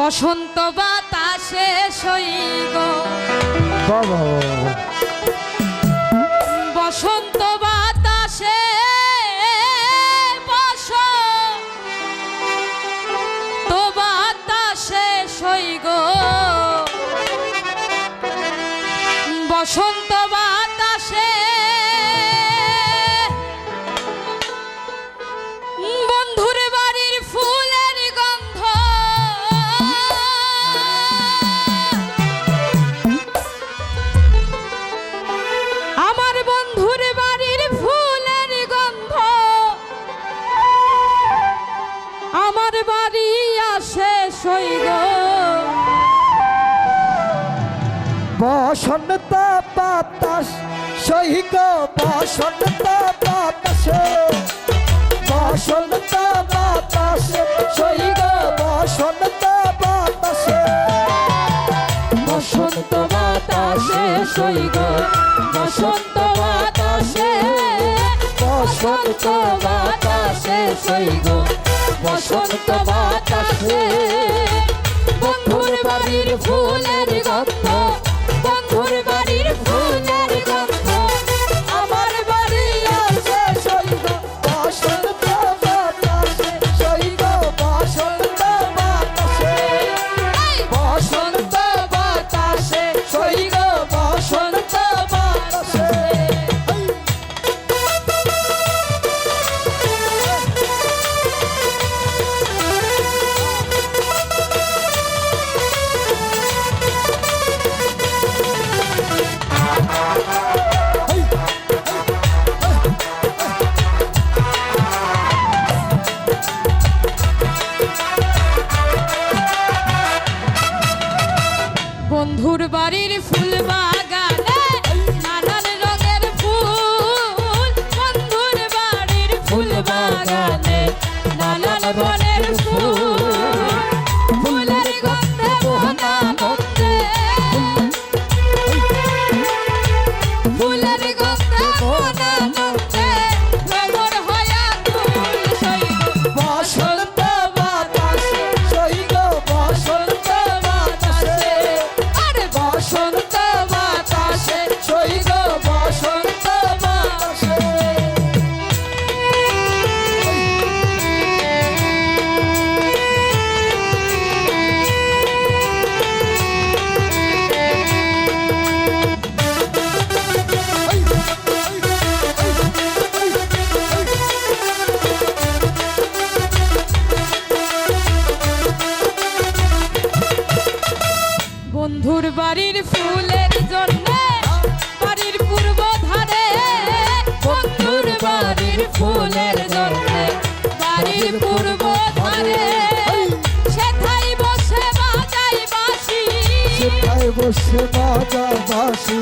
বসন্ত বাতাসে সইগ বসন্ত বাতাসে বসন্ত বাতাসে সইগ বসন্ত বাতাসে বন্ধুর বাড়ির ফুলের গন্ধ আমার বন্ধুর বাড়ির ফুলের গন্ধ আমার বাড়ি আসে সইগ বসন্ত বাতাস সইগ বসন্ত বাতাসে বসন্ত বাতাসে সইগ বসন্ত বাতাসে বসন্ত বাতাসে সইগ বসন্ত বাতাসে বসন্ত বাতাসে সইগ বসন্ত বাতাসে বন্ধুর বাড়ির ফুলের গন্ধ বন্ধুর বাড়ির ফুলের গন্ধ আমার বাড়ি আসে সইগ বসন্ত বাতাসে সইগ বসন্ত বাতাসে বসন্ত বাতাসে সইগ বসন্ত বাতাসে বন্ধুর বাড়ির ফুল বাগানে নানান রঙের ফুল বন্ধুর বাড়ির ফুল বাগানে নানান বনের ফুল ফুলের গন্ধে মনানন্দে ফুলের গন্ধে মনানন্দে ভ্রমর হয়া তুল সইগ বসন্ত বাতাসে সইগ বসন্ত বাতাসে বসন্ত বাতাসে সইগ বসন্ত বাতাসে বন্ধুর বাড়ির ফুলের জন্য বাড়ির পূর্ব ধারে বন্ধুর বাড়ির ফুলের জন্য বাড়ির পূর্ব ধারে সেথায় বসে বাজাই বাঁশি সেথায় বসে বাজা বাঁশি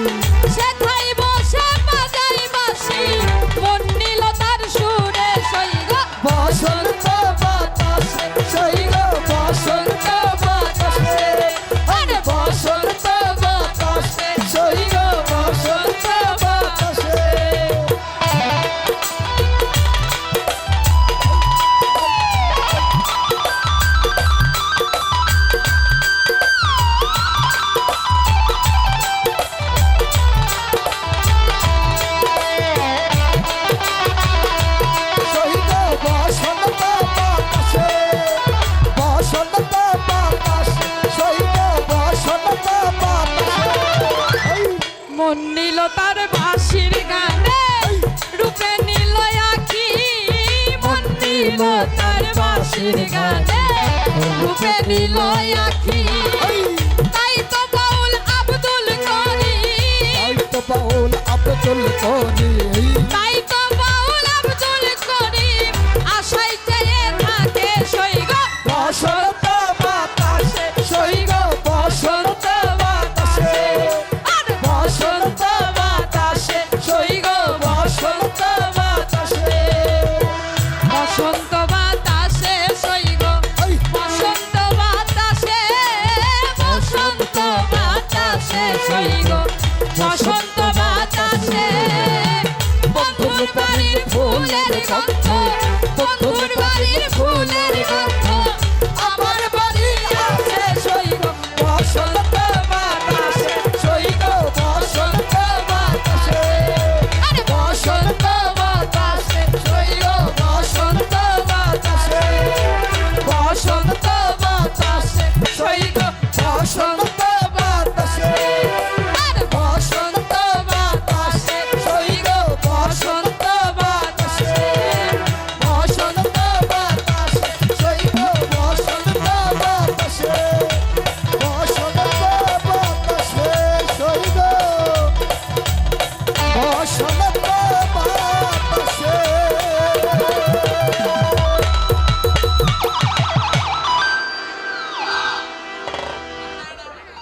সেথায় বসে বাজাই বাঁশি মন নিল তার সুরে সইগ বসন্ত বাতাসে সইগ বসন্ত বাতাসে বসন্ত বাতাসে সইগ বসন্ত বাতাসে সইগ বসন্ত বাতাসে বসন্ত বাতাসে সইগ বসন্ত বাতাসে মন নিল তার বাঁশির গানে রূপে নিল আখি মন নিল তার বাঁশির গানে রূপে নিল আখি তাই তো বাউল আব্দুল করিম বাউল আব্দুল করিম তাই তো বাউল আব্দুল করিম আশায় চেয়ে থাকে সইগ বসন্ত বাতাসে সইগ বসন্ত বাতাসে বসন্ত বাতাসে সইগ বসন্ত বাতাসে বসন্ত বাতাসে সইগ বসন্ত বাতাসে বসন্ত বাতাসে সইগ বসন্ত বাতাসে বন্ধুর বাড়ির ফুলের গন্ধ